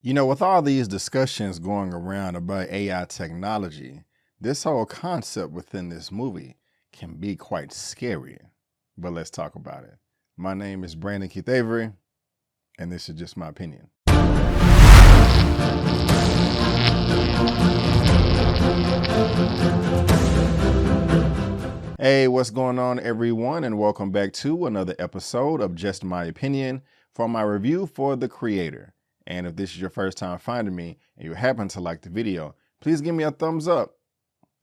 You know, with all these discussions going around about AI technology, this whole concept within this movie can be quite scary. But let's talk about it. My name is Brandon Keith Avery, and this is just my opinion. Hey, what's going on, everyone, and welcome back to another episode of Just My Opinion for my review for The Creator. And if this is your first time finding me and you happen to like the video, please give me a thumbs up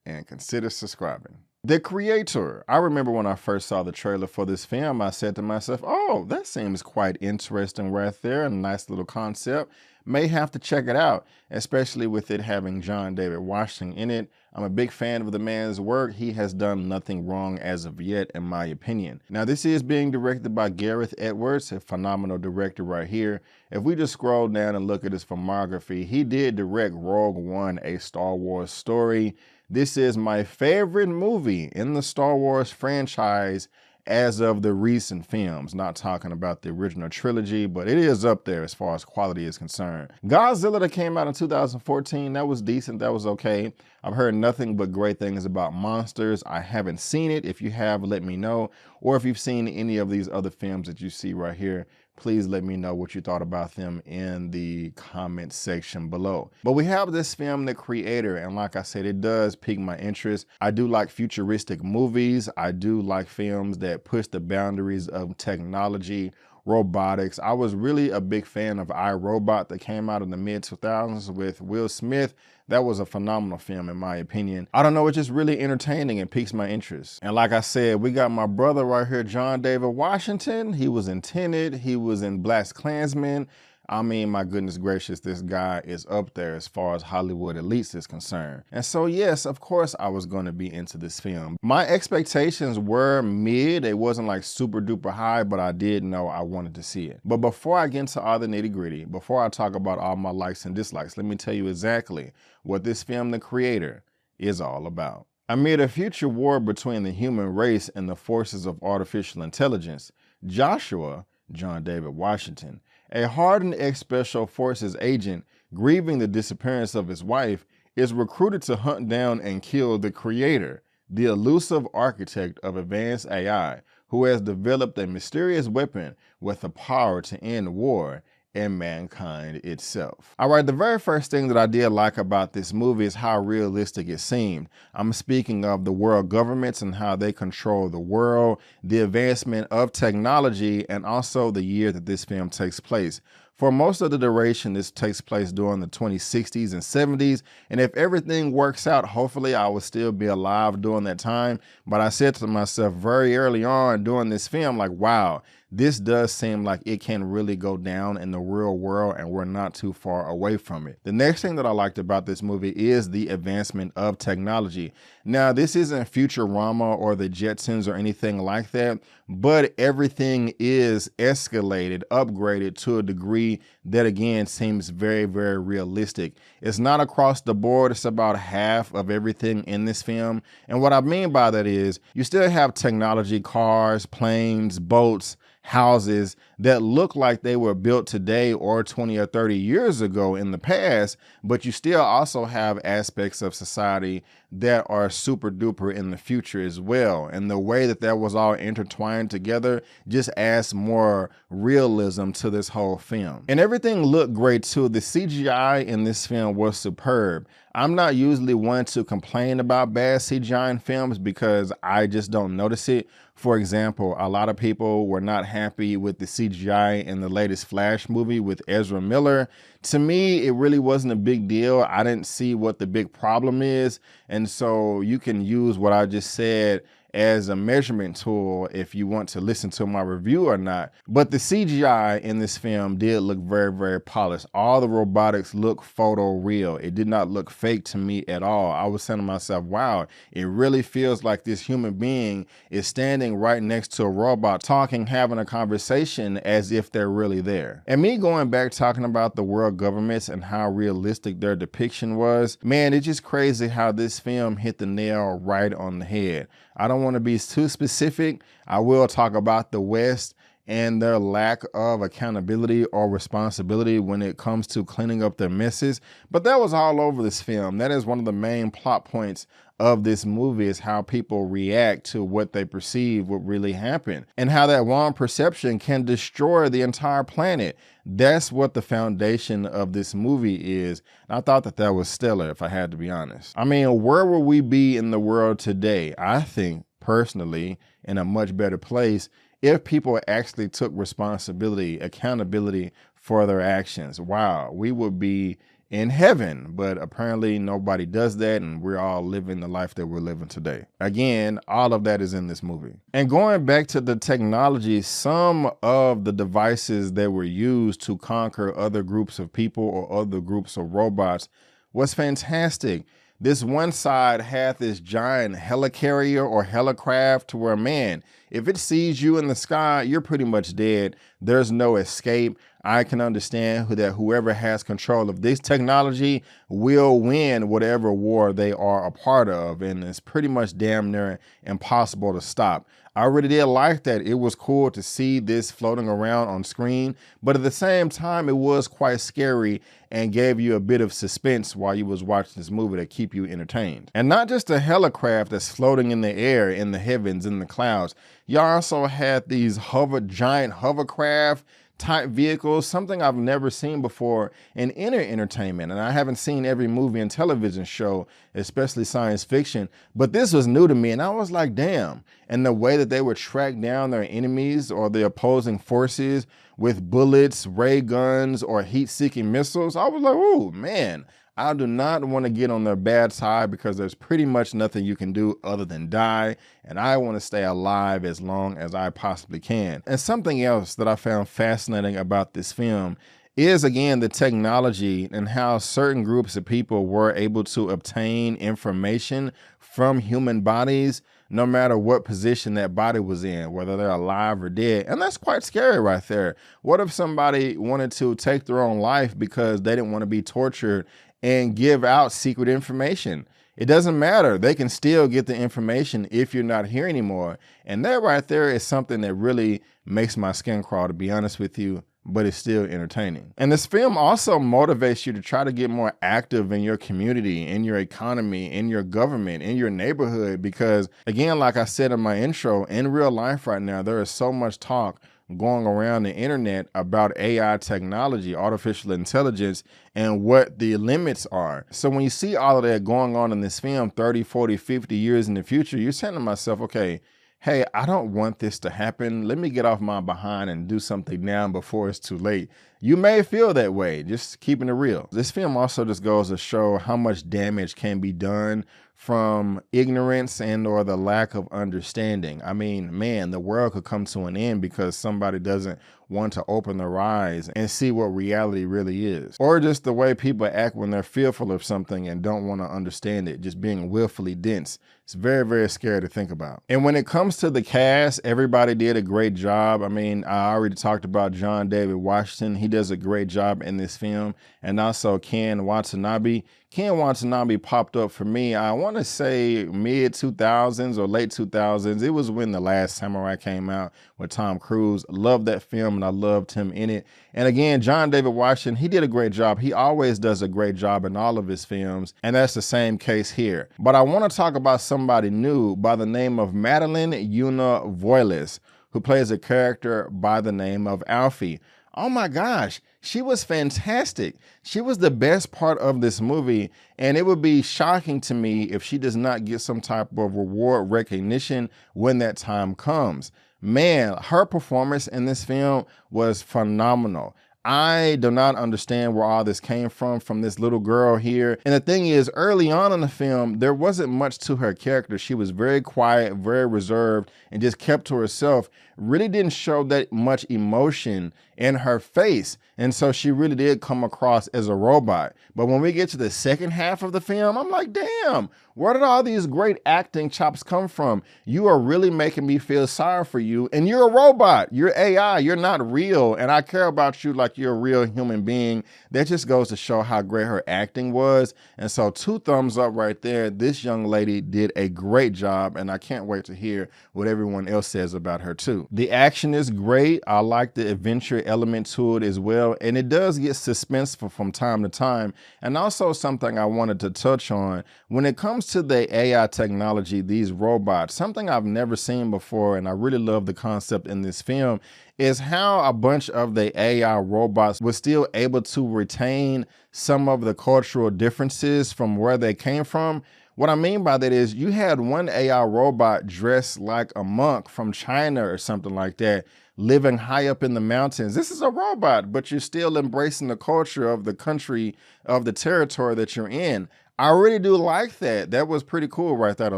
and consider subscribing. The Creator. I remember when I first saw the trailer for this film, I said to myself, oh, that seems quite interesting right there. A nice little concept. May have to check it out, especially with it having John David Washington in it. I'm a big fan of the man's work. He has done nothing wrong as of yet, in my opinion. Now, this is being directed by Gareth Edwards, a phenomenal director right here. If we just scroll down and look at his filmography, he did direct Rogue One, a Star Wars story. This is my favorite movie in the Star Wars franchise as of the recent films. Not talking about the original trilogy, but it is up there as far as quality is concerned. Godzilla that came out in 2014, that was decent, that was okay. I've heard nothing but great things about monsters. I haven't seen it. If you have, let me know. Or if you've seen any of these other films that you see right here, please let me know what you thought about them in the comment section below. But we have this film, The Creator, and like I said, it does pique my interest. I do like futuristic movies. I do like films that push the boundaries of technology, robotics. I was really a big fan of I, Robot that came out in the mid-2000s with Will Smith. That was a phenomenal film in my opinion. I don't know, it's just really entertaining and piques my interest. And like I said, we got my brother right here, John David Washington. He was in Tenet, he was in BlacKkKlansman. I mean, my goodness gracious, this guy is up there as far as Hollywood elites is concerned. And so yes, of course I was going to be into this film. My expectations were mid. It wasn't like super duper high, but I did know I wanted to see it. But before I get into all the nitty gritty, before I talk about all my likes and dislikes, let me tell you exactly what this film, The Creator, is all about. Amid a future war between the human race and the forces of artificial intelligence, Joshua, John David Washington, a hardened ex-Special Forces agent grieving the disappearance of his wife, is recruited to hunt down and kill the Creator, the elusive architect of advanced AI, who has developed a mysterious weapon with the power to end war and mankind itself. All right, the very first thing that I did like about this movie is how realistic it seemed. I'm speaking of the world governments and how they control the world, the advancement of technology, and also the year that this film takes place. For most of the duration, this takes place during the 2060s and 70s, and if everything works out, hopefully I will still be alive during that time. But I said to myself very early on during this film, like, wow, this does seem like it can really go down in the real world and we're not too far away from it. The next thing that I liked about this movie is the advancement of technology. Now, this isn't Futurama or the Jetsons or anything like that, but everything is escalated, upgraded to a degree that again seems very, very realistic. It's not across the board. It's about half of everything in this film. And what I mean by that is you still have technology, cars, planes, boats, houses that look like they were built today or 20 or 30 years ago in the past, but you still also have aspects of society that are super duper in the future as well. And the way that that was all intertwined together just adds more realism to this whole film. And everything looked great too. The CGI in this film was superb. I'm not usually one to complain about bad CGI in films because I just don't notice it. For example, a lot of people were not happy with the CGI in the latest Flash movie with Ezra Miller. To me, it really wasn't a big deal. I didn't see what the big problem is. And so you can use what I just said as a measurement tool if you want to listen to my review or not. But the CGI in this film did look very, very polished. All the robotics look photo real. It did not look fake to me at all. I was saying to myself, wow, it really feels like this human being is standing right next to a robot talking, having a conversation as if they're really there. And me going back talking about the world governments and how realistic their depiction was, man, it's just crazy how this film hit the nail right on the head. I don't want to be too specific. I will talk about the West and their lack of accountability or responsibility when it comes to cleaning up their messes. But that was all over this film. That is one of the main plot points of this movie, is how people react to what they perceive what really happened, and how that wrong perception can destroy the entire planet. That's what the foundation of this movie is. And I thought that that was stellar, if I had to be honest. I mean, where would we be in the world today? I think personally in a much better place if people actually took responsibility, accountability for their actions. Wow, we would be in heaven, but apparently nobody does that, and we're all living the life that we're living today. Again, all of that is in this movie. And going back to the technology, some of the devices that were used to conquer other groups of people or other groups of robots was fantastic. This one side had this giant helicarrier or helicraft to where, man, if it sees you in the sky, you're pretty much dead. There's no escape. I can understand that whoever has control of this technology will win whatever war they are a part of, and it's pretty much damn near impossible to stop. I really did like that. It was cool to see this floating around on screen, but at the same time, it was quite scary and gave you a bit of suspense while you was watching this movie to keep you entertained. And not just a helicraft that's floating in the air, in the heavens, in the clouds. You also had these giant hovercraft type vehicles, something I've never seen before in any entertainment. And I haven't seen every movie and television show, especially science fiction, but this was new to me. And I was like, damn. And the way that they would track down their enemies or the opposing forces with bullets, ray guns, or heat-seeking missiles, I was like, oh man, I do not want to get on their bad side, because there's pretty much nothing you can do other than die. And I want to stay alive as long as I possibly can. And something else that I found fascinating about this film is, again, the technology and how certain groups of people were able to obtain information from human bodies, no matter what position that body was in, whether they're alive or dead. And that's quite scary right there. What if somebody wanted to take their own life because they didn't want to be tortured and give out secret information? It doesn't matter. They can still get the information if you're not here anymore. And that right there is something that really makes my skin crawl, to be honest with you, but it's still entertaining. And this film also motivates you to try to get more active in your community, in your economy, in your government, in your neighborhood, because again, like I said in my intro, in real life right now, there is so much talk going around the internet about AI technology, artificial intelligence, and what the limits are. So when you see all of that going on in this film 30, 40, 50 years in the future, you're saying to myself, okay, hey, I don't want this to happen. Let me get off my behind and do something now before it's too late. You may feel that way, just keeping it real. This film also just goes to show how much damage can be done from ignorance and or the lack of understanding. I mean, man, the world could come to an end because somebody doesn't want to open their eyes and see what reality really is. Or just the way people act when they're fearful of something and don't want to understand it, just being willfully dense. It's very, very scary to think about. And when it comes to the cast, everybody did a great job. I mean, I already talked about John David Washington. He does a great job in this film. And also Ken Watanabe. Ken Watanabe popped up for me, I want to say mid 2000s or late 2000s. It was when The Last Samurai came out with Tom Cruise. Loved that film and I loved him in it. And again, John David Washington, he did a great job. He always does a great job in all of his films. And that's the same case here. But I want to talk about somebody new by the name of Madeline Yuna Voiles, who plays a character by the name of Alfie. Oh my gosh, she was fantastic. She was the best part of this movie, and it would be shocking to me if she does not get some type of reward recognition when that time comes. Man, her performance in this film was phenomenal. I do not understand where all this came from this little girl here. And the thing is, early on in the film, there wasn't much to her character. She was very quiet, very reserved, and just kept to herself. Really didn't show that much emotion in her face. And so she really did come across as a robot. But when we get to the second half of the film, I'm like, damn, where did all these great acting chops come from? You are really making me feel sorry for you. And you're a robot. You're AI. You're not real. And I care about you like you're a real human being. That just goes to show how great her acting was. And so 2 thumbs up right there. This young lady did a great job. And I can't wait to hear what everyone else says about her too. Cantu. The action is great. I like the adventure element to it as well. And it does get suspenseful from time to time. And also something I wanted to touch on, when it comes to the AI technology, these robots, something I've never seen before, and I really love the concept in this film, is how a bunch of the AI robots were still able to retain some of the cultural differences from where they came from. What I mean by that is you had one AI robot dressed like a monk from China or something like that, living high up in the mountains. This is a robot, but you're still embracing the culture of the country, of the territory that you're in. I really do like that. That was pretty cool right there to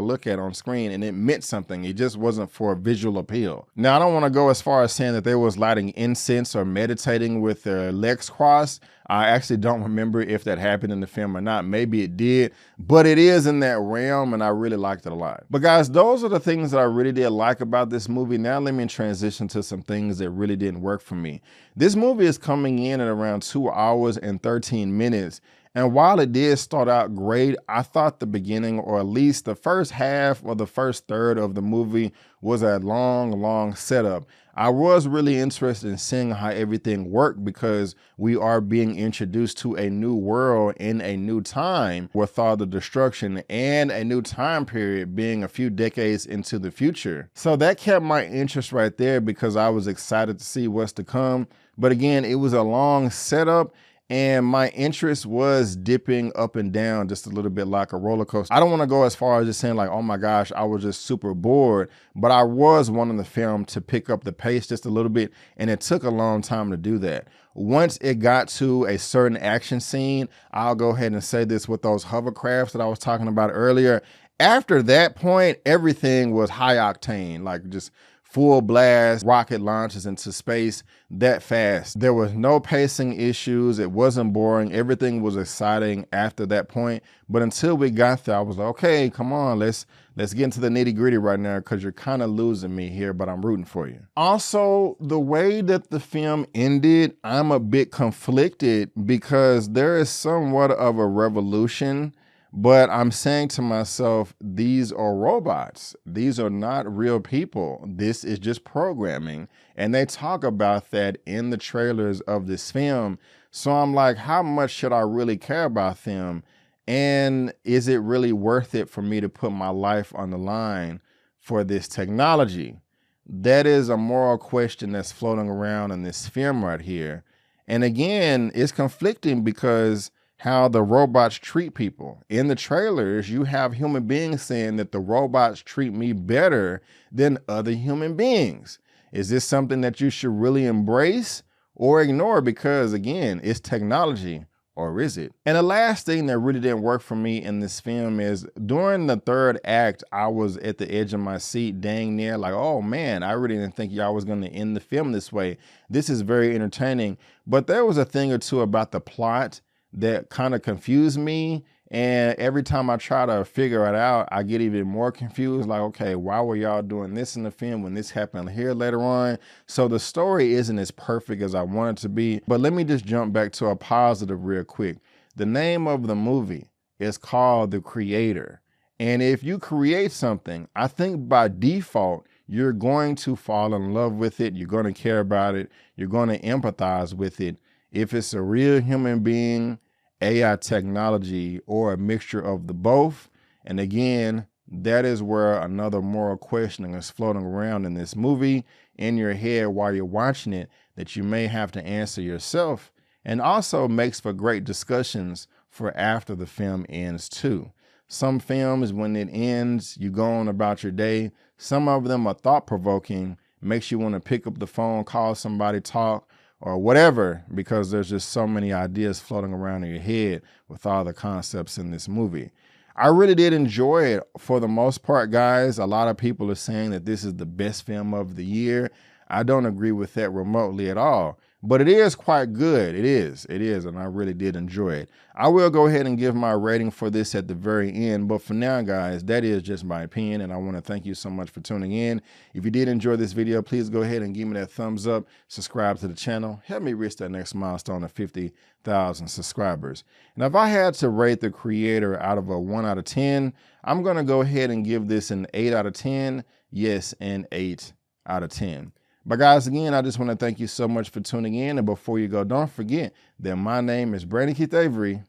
look at on screen, and it meant something. It just wasn't for visual appeal. Now, I don't want to go as far as saying that they was lighting incense or meditating with their legs crossed. I actually don't remember if that happened in the film or not. Maybe it did, but it is in that realm, and I really liked it a lot. But guys, those are the things that I really did like about this movie. Now let me transition to some things that really didn't work for me. This movie is coming in at around 2 hours and 13 minutes. And while it did start out great, I thought the beginning, or at least the first half or the first third of the movie, was a long setup. I was really interested in seeing how everything worked because we are being introduced to a new world in a new time with all the destruction and a new time period being a few decades into the future. So that kept my interest right there because I was excited to see what's to come. But again, it was a long setup, and my interest was dipping up and down just a little bit like a roller coaster. I don't want to go as far as just saying like, oh my gosh, I was just super bored, but I was wanting the film to pick up the pace just a little bit, and it took a long time to do that. Once it got to a certain action scene, I'll go ahead and say this with those hovercrafts that I was talking about earlier. After that point, everything was high octane, like just full blast rocket launches into space that fast. There was no pacing issues. It wasn't boring. Everything was exciting after that point. But until we got there, I was like, okay, come on, let's get into the nitty gritty right now because you're kind of losing me here, but I'm rooting for you. Also, the way that the film ended, I'm a bit conflicted because there is somewhat of a revolution. But I'm saying to myself, these are robots. These are not real people. This is just programming. And they talk about that in the trailers of this film. So I'm like, how much should I really care about them? And is it really worth it for me to put my life on the line for this technology? That is a moral question that's floating around in this film right here. And again, it's conflicting because how the robots treat people. In the trailers, you have human beings saying that the robots treat me better than other human beings. Is this something that you should really embrace or ignore because, again, it's technology, or is it? And the last thing that really didn't work for me in this film is during the third act, I was at the edge of my seat dang near like, oh man, I really didn't think y'all was going to end the film this way. This is very entertaining. But there was a thing or two about the plot that kind of confused me. And every time I try to figure it out, I get even more confused. Like, okay, why were y'all doing this in the film when this happened here later on? So the story isn't as perfect as I want it to be. But let me just jump back to a positive real quick. The name of the movie is called The Creator. And if you create something, I think by default, you're going to fall in love with it. You're going to care about it. You're going to empathize with it. If it's a real human being, AI technology, or a mixture of the both. And again, that is where another moral questioning is floating around in this movie in your head while you're watching it that you may have to answer yourself, and also makes for great discussions for after the film ends too. Some films, when it ends, you go on about your day. Some of them are thought-provoking, makes you want to pick up the phone, call somebody, talk, or whatever, because there's just so many ideas floating around in your head with all the concepts in this movie. I really did enjoy it for the most part, guys. A lot of people are saying that this is the best film of the year. I don't agree with that remotely at all, but it is quite good. It is, and I really did enjoy it. I will go ahead and give my rating for this at the very end, but for now, guys, that is just my opinion, and I want to thank you so much for tuning in. If you did enjoy this video, please go ahead and give me that thumbs up, subscribe to the channel, help me reach that next milestone of 50,000 subscribers. And if I had to rate The Creator out of a 1 out of 10, I'm going to go ahead and give this an 8 out of 10. Yes, an 8 out of 10. But guys, again, I just want to thank you so much for tuning in. And before you go, don't forget that my name is Brandon Keith Avery,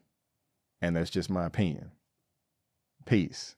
and that's just my opinion. Peace.